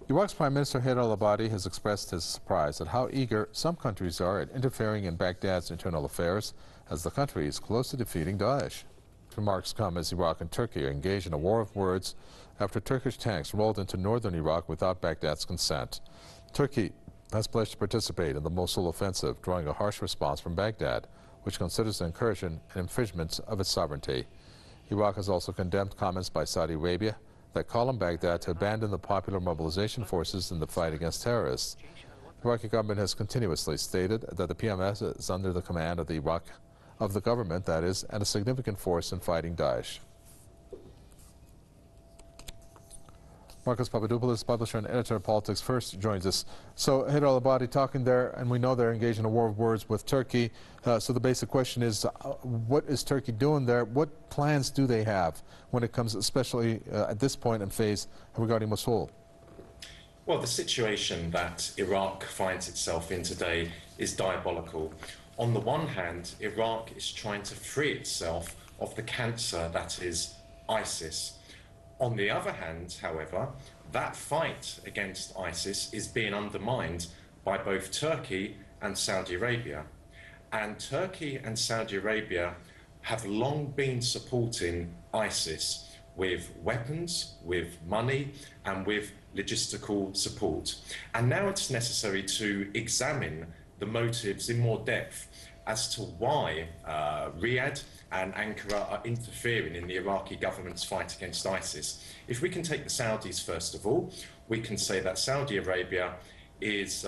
Iraq's Prime Minister Haider al-Abadi has expressed his surprise at how eager some countries are at interfering in Baghdad's internal affairs as the country is close to defeating Daesh. Remarks come as Iraq and Turkey are engaged in a war of words after Turkish tanks rolled into northern Iraq without Baghdad's consent. Turkey has pledged to participate in the Mosul offensive, drawing a harsh response from Baghdad, which considers the incursion an infringement of its sovereignty. Iraq has also condemned comments by Saudi Arabia that call on Baghdad to abandon the popular mobilization forces in the fight against terrorists. The Iraqi government has continuously stated that the PMS is under the command of the government, that is, and a significant force in fighting Daesh. Marcus Papadopoulos, publisher and editor of Politics First, joins us. So, Haider al-Abadi talking there, and we know they're engaged in a war of words with Turkey. So the basic question is, what is Turkey doing there? What plans do they have when it comes, especially at this point in phase, regarding Mosul? Well, the situation that Iraq finds itself in today is diabolical. On the one hand, Iraq is trying to free itself of the cancer that is ISIS. On the other hand, however, that fight against ISIS is being undermined by both Turkey and Saudi Arabia. And Turkey and Saudi Arabia have long been supporting ISIS with weapons, with money, and with logistical support. And now it's necessary to examine the motives in more depth as to why Riyadh and Ankara are interfering in the Iraqi government's fight against ISIS. If we can take the Saudis first of all, we can say that Saudi Arabia is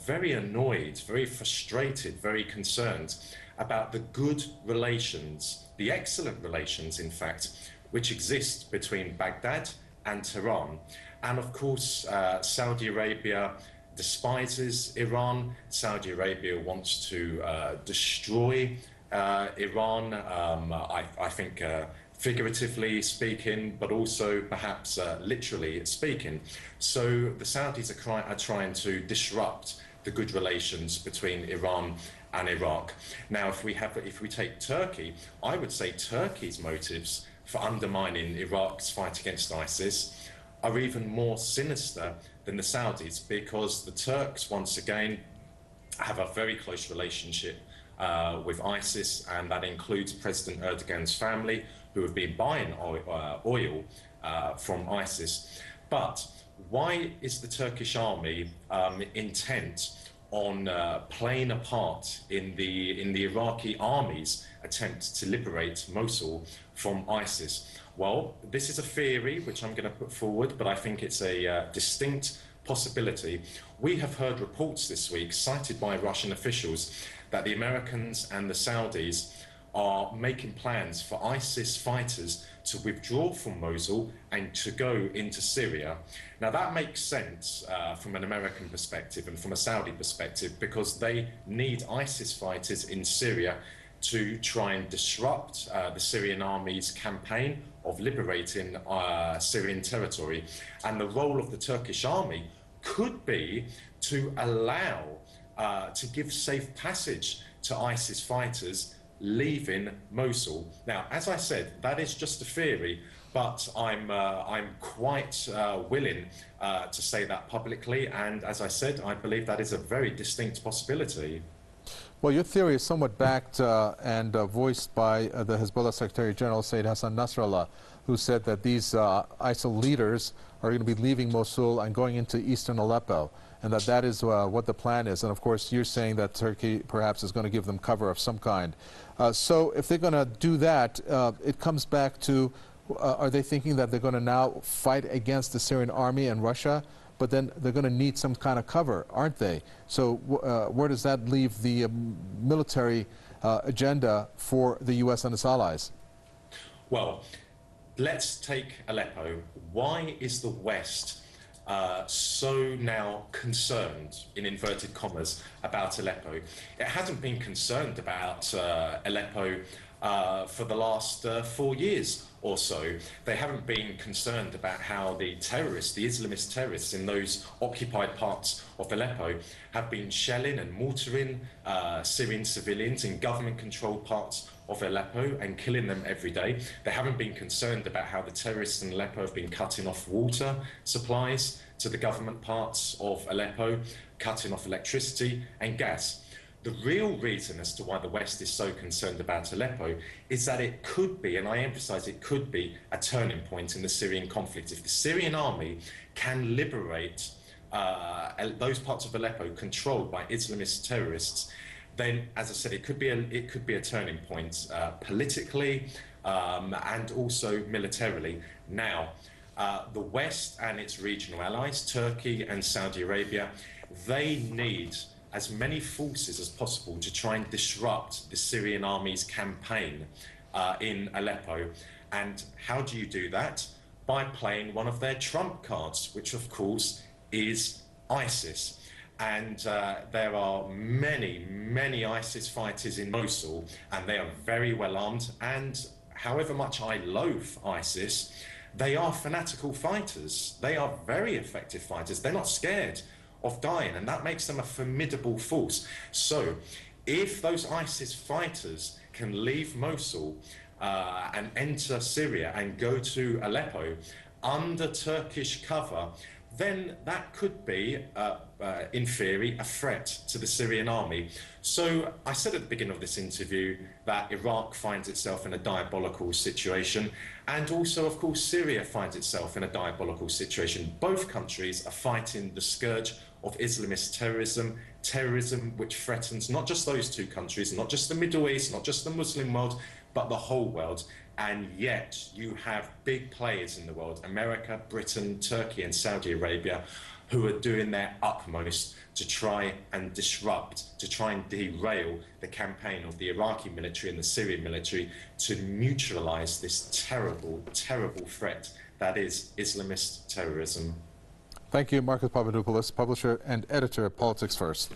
very annoyed, very frustrated, very concerned about the good relations, the excellent relations, in fact, which exist between Baghdad and Tehran. And of course, Saudi Arabia despises Iran. Saudi Arabia wants to destroy Iran, I think figuratively speaking, but also perhaps literally speaking. So the Saudis are trying to disrupt the good relations between Iran and Iraq. Now, if we take Turkey, I would say Turkey's motives for undermining Iraq's fight against ISIS are even more sinister than the Saudis, because the Turks, once again, have a very close relationship with ISIS, and that includes President Erdogan's family, who have been buying oil from ISIS. But why is the Turkish army intent on playing a part in the Iraqi army's attempt to liberate Mosul from ISIS? Well, this is a theory which I'm going to put forward, but I think it's a distinct possibility. We have heard reports this week cited by Russian officials that the Americans and the Saudis are making plans for ISIS fighters to withdraw from Mosul and to go into Syria. Now that makes sense from an American perspective and from a Saudi perspective, because they need ISIS fighters in Syria to try and disrupt the Syrian army's campaign of liberating Syrian territory. And the role of the Turkish army could be to allow, to give safe passage to ISIS fighters leaving Mosul. Now, as I said, that is just a theory, but I'm quite willing to say that publicly. And as I said, I believe that is a very distinct possibility. Well, your theory is somewhat backed and voiced by the Hezbollah Secretary General Sayyid Hassan Nasrallah, who said that these ISIL leaders are going to be leaving Mosul and going into eastern Aleppo, and that is what the plan is. And of course, you're saying that Turkey perhaps is going to give them cover of some kind. So if they're going to do that, it comes back to, are they thinking that they're going to now fight against the Syrian army and Russia? But then they're going to need some kind of cover, aren't they? So where does that leave the military agenda for the U.S. and its allies? Well, let's take Aleppo. Why is the West so now concerned, in inverted commas, about Aleppo? It hasn't been concerned about Aleppo for the last 4 years or so. They haven't been concerned about how the terrorists, the Islamist terrorists in those occupied parts of Aleppo have been shelling and mortaring Syrian civilians in government-controlled parts of Aleppo and killing them every day. They haven't been concerned about how the terrorists in Aleppo have been cutting off water supplies to the government parts of Aleppo, cutting off electricity and gas. The real reason as to why the West is so concerned about Aleppo is that it could be, and I emphasize it could be, a turning point in the Syrian conflict. If the Syrian army can liberate those parts of Aleppo controlled by Islamist terrorists, then, as I said, it could be a turning point politically and also militarily. Now, the West and its regional allies, Turkey and Saudi Arabia, they need as many forces as possible to try and disrupt the Syrian army's campaign in Aleppo. And how do you do that? By playing one of their trump cards, which of course is ISIS. And there are many ISIS fighters in Mosul, and they are very well armed. And however much I loathe ISIS, they are fanatical fighters. They are very effective fighters. They're not scared of dying, and that makes them a formidable force. So if those ISIS fighters can leave Mosul and enter Syria and go to Aleppo under Turkish cover, then that could be, in theory, a threat to the Syrian army. So I said at the beginning of this interview that Iraq finds itself in a diabolical situation, and also, of course, Syria finds itself in a diabolical situation. Both countries are fighting the scourge of Islamist terrorism which threatens not just those two countries, not just the Middle East, not just the Muslim world, but the whole world. And yet you have big players in the world, America, Britain, Turkey and Saudi Arabia, who are doing their utmost to try and disrupt, to try and derail the campaign of the Iraqi military and the Syrian military to neutralize this terrible, terrible threat that is Islamist terrorism. Thank you, Marcus Papadopoulos, publisher and editor of Politics First.